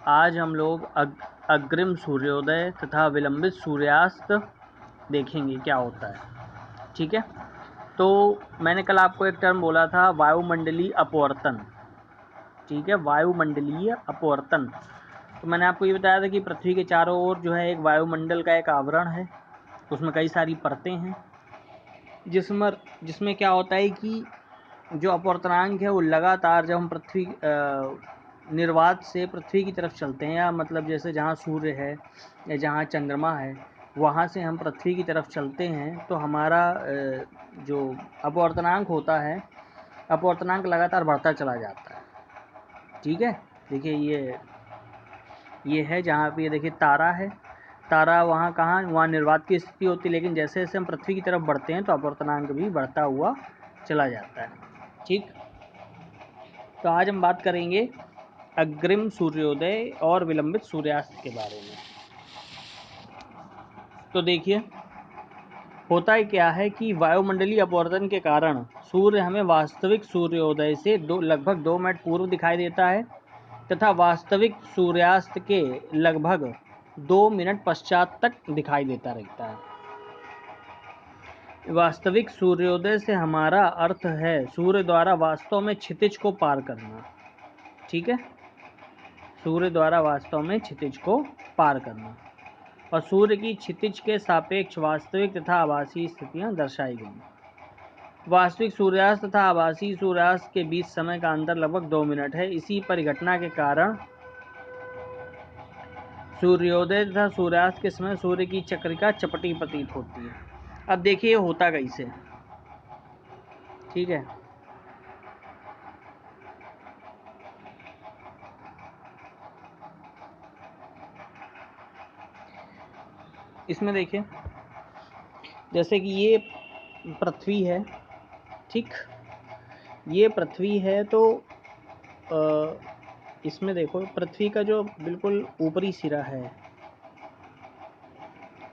आज हम लोग अग्रिम सूर्योदय तथा विलंबित सूर्यास्त देखेंगे क्या होता है। ठीक है, तो मैंने कल आपको एक टर्म बोला था वायुमंडलीय अपवर्तन। ठीक है, वायुमंडलीय अपवर्तन। तो मैंने आपको ये बताया था कि पृथ्वी के चारों ओर जो है एक वायुमंडल का एक आवरण है, उसमें कई सारी परतें हैं, जिसमें क्या होता है कि जो अपवर्तनांक है वो लगातार जब हम पृथ्वी निर्वात से पृथ्वी की तरफ चलते हैं, या मतलब जैसे जहाँ सूर्य है या जहाँ चंद्रमा है वहाँ से हम पृथ्वी की तरफ चलते हैं, तो हमारा जो अपवर्तनांक होता है, अपवर्तनांक लगातार बढ़ता चला जाता है। ठीक है, देखिए ये है जहाँ पे ये देखिए तारा है, तारा वहाँ कहाँ, वहाँ निर्वात की स्थिति होती है, लेकिन जैसे जैसे हम पृथ्वी की तरफ बढ़ते हैं तो अपवर्तनांक भी बढ़ता हुआ चला जाता है। ठीक, तो आज हम बात करेंगे अग्रिम सूर्योदय और विलंबित सूर्यास्त के बारे में। तो देखिए होता है क्या है कि वायुमंडलीय अपवर्तन के कारण सूर्य हमें वास्तविक सूर्योदय से लगभग 2 मिनट पूर्व दिखाई देता है तथा वास्तविक सूर्यास्त के लगभग 2 मिनट पश्चात तक दिखाई देता रहता है। वास्तविक सूर्योदय से हमारा अर्थ है सूर्य द्वारा वास्तव में क्षितिज को पार करना। ठीक है, सूर्य द्वारा वास्तव में क्षितिज को पार करना, और सूर्य की क्षितिज के सापेक्ष वास्तविक तथा आभासी स्थितियां दर्शाई गई। वास्तविक सूर्यास्त तथा आभासी सूर्यास्त के बीच समय का अंतर लगभग 2 मिनट है। इसी परिघटना के कारण सूर्योदय तथा सूर्यास्त के समय सूर्य की चक्रिका चपटी प्रतीत होती है। अब देखिए होता कैसे। ठीक है, इसमें देखिए जैसे कि ये पृथ्वी है। ठीक, ये पृथ्वी है, तो इसमें देखो पृथ्वी का जो बिल्कुल ऊपरी सिरा है,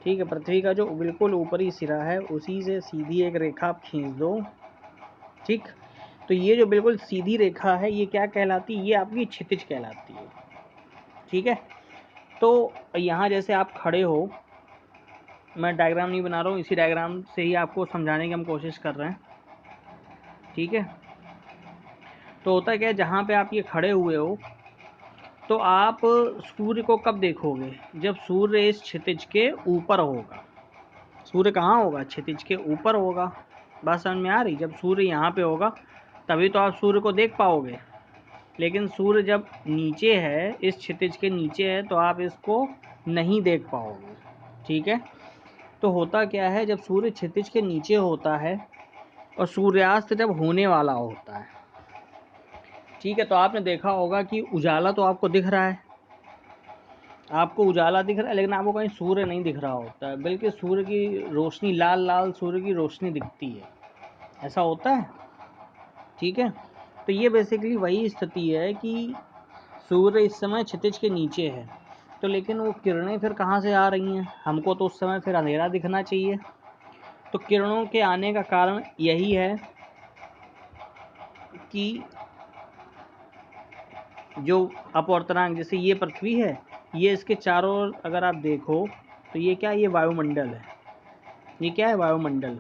ठीक है, पृथ्वी का जो बिल्कुल ऊपरी सिरा है उसी से सीधी एक रेखा आप खींच दो। ठीक, तो ये जो बिल्कुल सीधी रेखा है ये क्या कहलाती है, ये आपकी क्षितिज कहलाती है। ठीक है, तो यहाँ जैसे आप खड़े हो, मैं डायग्राम नहीं बना रहा हूँ, इसी डायग्राम से ही आपको समझाने की हम कोशिश कर रहे हैं। ठीक है, तो होता क्या है, जहाँ पे आप ये खड़े हुए हो तो आप सूर्य को कब देखोगे, जब सूर्य इस क्षितिज के ऊपर होगा। सूर्य कहाँ होगा, क्षितिज के ऊपर होगा। बात समझ में आ रही, जब सूर्य यहाँ पे होगा तभी तो आप सूर्य को देख पाओगे, लेकिन सूर्य जब नीचे है, इस क्षितिज के नीचे है, तो आप इसको नहीं देख पाओगे। ठीक है, तो होता क्या है, जब सूर्य क्षितिज के नीचे होता है और सूर्यास्त जब होने वाला होता है, ठीक है, तो आपने देखा होगा कि उजाला तो आपको दिख रहा है, आपको उजाला दिख रहा है, लेकिन आपको कहीं सूर्य नहीं दिख रहा होता है, बल्कि सूर्य की रोशनी, लाल लाल सूर्य की रोशनी दिखती है। ऐसा होता है। ठीक है, तो ये बेसिकली वही स्थिति है कि सूर्य इस समय क्षितिज के नीचे है, तो लेकिन वो किरणें फिर कहाँ से आ रही हैं, हमको तो उस समय फिर अंधेरा दिखना चाहिए। तो किरणों के आने का कारण यही है कि जो अपवर्तनांक, जैसे ये पृथ्वी है, ये इसके चारों ओर अगर आप देखो तो ये क्या, ये वायुमंडल है। ये क्या है, वायुमंडल।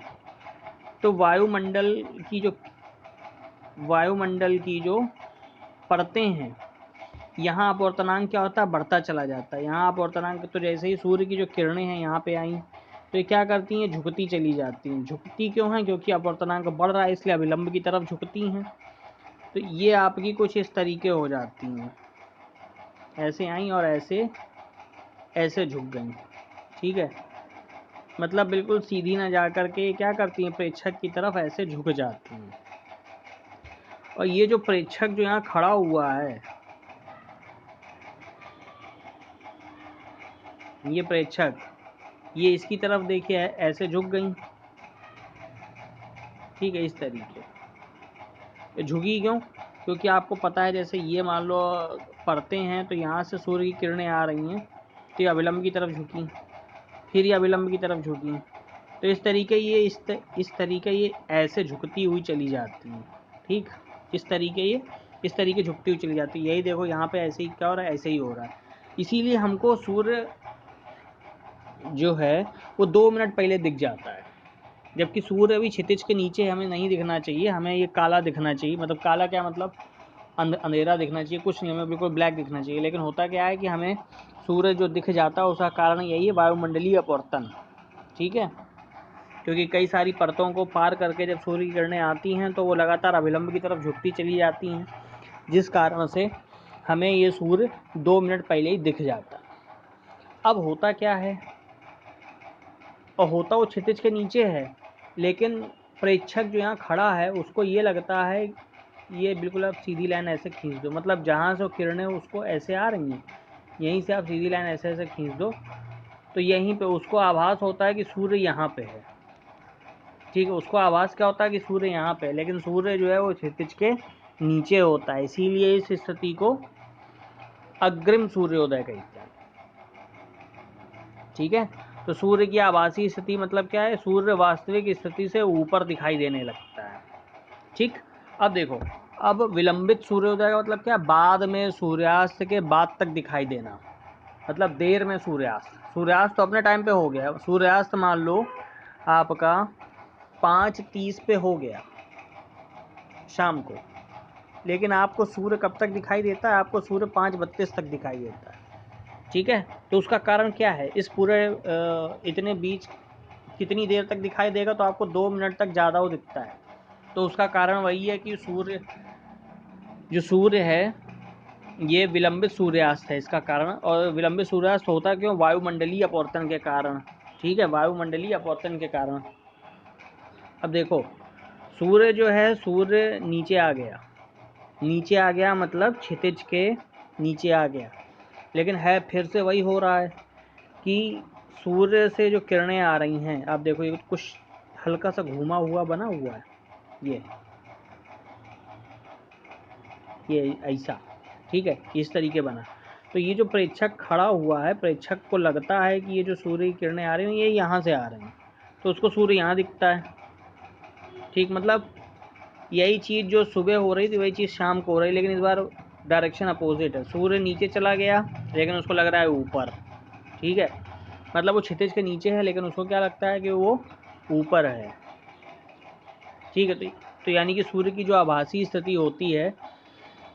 तो वायुमंडल की जो परतें हैं, यहाँ अपवर्तनांक क्या होता है, बढ़ता चला जाता है। यहाँ अपवर्तनांक, तो जैसे ही सूर्य की जो किरणें हैं यहाँ पे आई, तो ये क्या करती हैं, झुकती चली जाती हैं। झुकती क्यों हैं, क्योंकि अपवर्तनांक बढ़ रहा है, इसलिए अभिलंब की तरफ झुकती हैं। तो ये आपकी कुछ इस तरीके हो जाती हैं, ऐसे आई और ऐसे झुक गई। ठीक है, मतलब बिल्कुल सीधी ना जा करके क्या करती हैं, प्रेक्षक की तरफ ऐसे झुक जाती हैं। और ये जो प्रेक्षक जो यहाँ खड़ा हुआ है, ये प्रेक्षक, ये इसकी तरफ देखिए ऐसे झुक गई। ठीक है, इस तरीके झुकी क्यों, क्योंकि आपको पता है जैसे ये मान लो परतें हैं, तो यहाँ से सूर्य की किरणें आ रही हैं, तो ये अभिलंब की तरफ झुकी, फिर ये अभिलंब की तरफ झुकी, तो इस तरीके ये इस तरीके ये ऐसे झुकती हुई चली जाती हैं। ठीक, इस तरीके ये इस तरीके झुकती हुई चली जाती है। यही देखो यहाँ पे ऐसे ही क्या हो रहा है, ऐसे ही हो रहा है। इसीलिए हमको सूर्य जो है वो 2 मिनट पहले दिख जाता है, जबकि सूर्य अभी क्षितिज के नीचे हमें नहीं दिखना चाहिए, हमें ये काला दिखना चाहिए। मतलब काला क्या मतलब अंधेरा दिखना चाहिए, कुछ नहीं, हमें बिल्कुल ब्लैक दिखना चाहिए। लेकिन होता क्या है कि हमें सूर्य जो दिख जाता है उसका कारण यही है वायुमंडलीय अपवर्तन। ठीक है, क्योंकि कई सारी परतों को पार करके जब सूर्य की किरणें आती हैं तो वो लगातार अभिलंब की तरफ झुकती चली जाती हैं, जिस कारण से हमें ये सूर्य 2 मिनट पहले ही दिख जाता है। अब होता क्या है, और होता वो क्षितिज के नीचे है, लेकिन प्रेक्षक जो यहाँ खड़ा है उसको ये लगता है ये बिल्कुल आप सीधी लाइन ऐसे खींच दो, मतलब जहाँ से किरणें उसको ऐसे आ रही हैं यहीं से आप सीधी लाइन ऐसे ऐसे खींच दो, तो यहीं पे उसको आभास होता है कि सूर्य यहाँ पे है। ठीक है, उसको आभास क्या होता है कि सूर्य यहाँ पे है, लेकिन सूर्य जो है वो क्षितिज के नीचे होता है। इसीलिए इस स्थिति को अग्रिम सूर्योदय कहते हैं। ठीक है, तो सूर्य की आभासी स्थिति मतलब क्या है, सूर्य वास्तविक स्थिति से ऊपर दिखाई देने लगता है। ठीक, अब देखो, अब विलंबित सूर्योदय का मतलब क्या, बाद में सूर्यास्त के बाद तक दिखाई देना, मतलब देर में सूर्यास्त। सूर्यास्त तो अपने टाइम पे हो गया, सूर्यास्त मान लो आपका 5:30 पे हो गया शाम को, लेकिन आपको सूर्य कब तक दिखाई देता है, आपको सूर्य 5:32 तक दिखाई देता है। ठीक है, तो उसका कारण क्या है, इस पूरे इतने बीच कितनी देर तक दिखाई देगा, तो आपको 2 मिनट तक ज़्यादा वो दिखता है। तो उसका कारण वही है कि सूर्य है ये विलंबित सूर्यास्त है इसका कारण। और विलंबित सूर्यास्त होता क्यों, वायुमंडलीय अपवर्तन के कारण। ठीक है, वायुमंडलीय अपवर्तन के कारण। अब देखो, सूर्य जो है, सूर्य नीचे आ गया, नीचे आ गया मतलब क्षितिज के नीचे आ गया, लेकिन है फिर से वही हो रहा है कि सूर्य से जो किरणें आ रही हैं, आप देखो ये कुछ हल्का सा घूमा हुआ बना हुआ है, ये ऐसा, ठीक है, इस तरीके बना। तो ये जो प्रेक्षक खड़ा हुआ है, प्रेक्षक को लगता है कि ये जो सूर्य की किरणें आ रही हैं ये यहाँ से आ रही हैं, तो उसको सूर्य यहाँ दिखता है। ठीक, मतलब यही चीज़ जो सुबह हो रही थी वही चीज़ शाम को हो रही है, लेकिन इस बार डायरेक्शन अपोजिट है। सूर्य नीचे चला गया लेकिन उसको लग रहा है ऊपर। ठीक है, मतलब वो क्षितिज के नीचे है लेकिन उसको क्या लगता है कि वो ऊपर है। ठीक है, तो यानी कि सूर्य की जो आभासी स्थिति होती है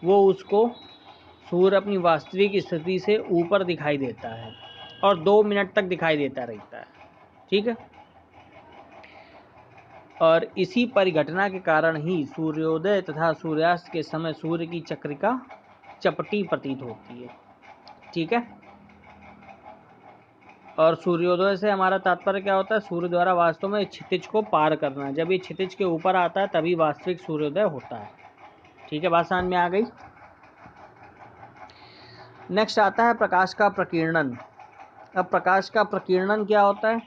वो उसको सूर्य अपनी वास्तविक स्थिति से ऊपर दिखाई देता है और 2 मिनट तक दिखाई देता रहता है। ठीक है, और इसी परिघटना के कारण ही सूर्योदय तथा सूर्यास्त के समय सूर्य की चक्रिका चपटी प्रतीत होती है। ठीक है, और सूर्योदय से हमारा तात्पर्य क्या होता है, सूर्य द्वारा वास्तव में क्षितिज को पार करना। जब ये क्षितिज के ऊपर आता है तभी वास्तविक सूर्योदय होता है। ठीक है, बात समझ में आ गई। नेक्स्ट आता है प्रकाश का प्रकीर्णन। अब प्रकाश का प्रकीर्णन क्या होता है,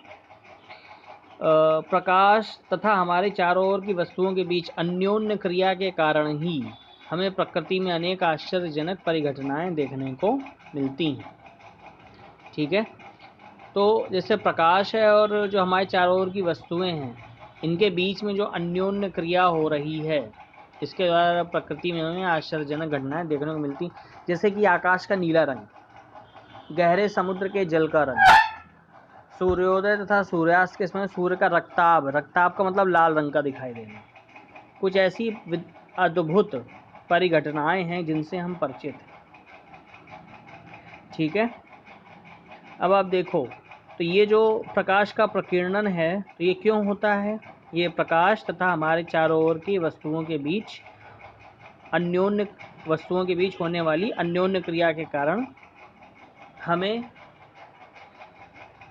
प्रकाश तथा हमारे चारों ओर की वस्तुओं के बीच अन्योन्य क्रिया के कारण ही हमें प्रकृति में अनेक आश्चर्यजनक परिघटनाएं देखने को मिलती हैं। ठीक है, तो जैसे प्रकाश है और जो हमारे चारों ओर की वस्तुएं हैं इनके बीच में जो अन्योन्य क्रिया हो रही है, इसके द्वारा प्रकृति में हमें आश्चर्यजनक घटनाएं देखने को मिलती, जैसे कि आकाश का नीला रंग, गहरे समुद्र के जल का रंग, सूर्योदय तथा सूर्यास्त के समय सूर्य का रक्ताभ, रक्ताभ का मतलब लाल रंग का दिखाई देना। कुछ ऐसी अद्भुत परिघटनाएं हैं जिनसे हम परिचित हैं। ठीक है, अब आप देखो, तो ये जो प्रकाश का प्रकीर्णन है तो ये क्यों होता है, ये प्रकाश तथा हमारे चारों ओर की वस्तुओं के बीच होने वाली अन्योन्य क्रिया के कारण हमें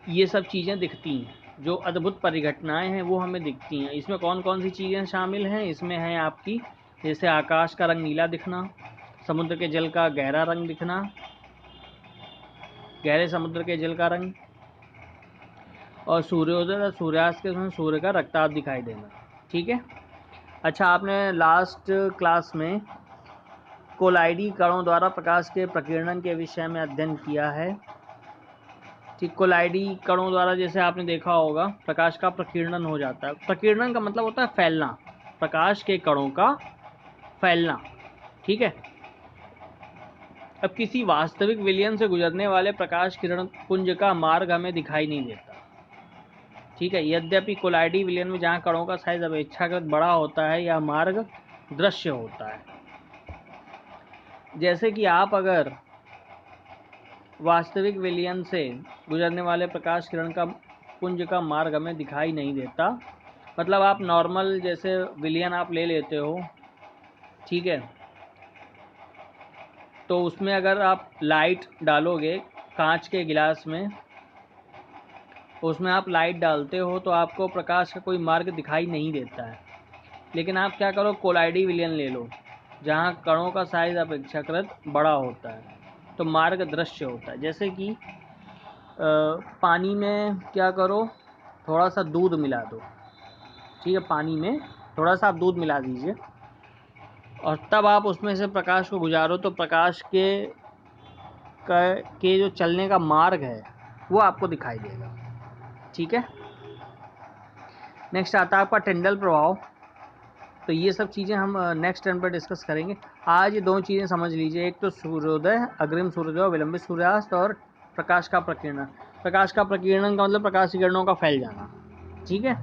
ये सब चीज़ें दिखती हैं, जो अद्भुत परिघटनाएं हैं वो हमें दिखती हैं। इसमें कौन कौन सी चीज़ें शामिल हैं, इसमें है आपकी जैसे आकाश का रंग नीला दिखना, समुद्र के जल का गहरा रंग दिखना, गहरे समुद्र के जल का रंग, और सूर्योदय और सूर्यास्त के समय सूर्य का रक्ताभ दिखाई देना। ठीक है, अच्छा, आपने लास्ट क्लास में कोलाइडी कणों द्वारा प्रकाश के प्रकीर्णन के विषय में अध्ययन किया है। ठीक, कोलाइडी कणों द्वारा जैसे आपने देखा होगा प्रकाश का प्रकीर्णन हो जाता है। प्रकीर्णन का मतलब होता है फैलना, प्रकाश के कणों का फैलना। ठीक है। अब किसी वास्तविक विलयन से गुजरने वाले प्रकाश किरण पुंज का मार्ग हमें दिखाई नहीं देता, ठीक है। यद्यपि कोलाइडी विलयन में जहाँ कणों का साइज अपेक्षाकृत बड़ा होता है, यह मार्ग दृश्य होता है। जैसे कि आप अगर वास्तविक विलयन से गुजरने वाले प्रकाश किरण का पुंज का मार्ग हमें दिखाई नहीं देता, मतलब आप नॉर्मल जैसे विलयन आप ले लेते हो, ठीक है, तो उसमें अगर आप लाइट डालोगे कांच के गिलास में, उसमें आप लाइट डालते हो तो आपको प्रकाश का कोई मार्ग दिखाई नहीं देता है। लेकिन आप क्या करो, कोलाइडी विलयन ले लो जहाँ कणों का साइज अपेक्षाकृत बड़ा होता है, तो मार्ग दृश्य होता है। जैसे कि पानी में क्या करो, थोड़ा सा दूध मिला दो, ठीक है, पानी में थोड़ा सा आप दूध मिला दीजिए और तब आप उसमें से प्रकाश को गुजारो, तो प्रकाश के जो चलने का मार्ग है वो आपको दिखाई देगा, ठीक है। नेक्स्ट आता है आपका टिंडल प्रभाव। तो ये सब चीज़ें हम नेक्स्ट टर्न पर डिस्कस करेंगे। आज ये दो चीज़ें समझ लीजिए, एक तो सूर्योदय, अग्रिम सूर्योदय, विलंबित सूर्यास्त, और प्रकाश का प्रकीर्णन। प्रकाश का प्रकीर्णन का मतलब प्रकाश की किरणों का फैल जाना, ठीक है।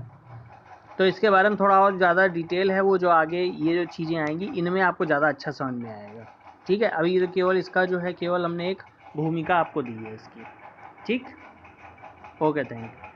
तो इसके बारे में थोड़ा और ज़्यादा डिटेल है, वो जो आगे ये जो चीज़ें आएंगी इनमें आपको ज़्यादा अच्छा समझ में आएगा, ठीक है। अभी तो केवल इसका जो है केवल हमने एक भूमिका आपको दी है इसकी, ठीक। Okay, thank you.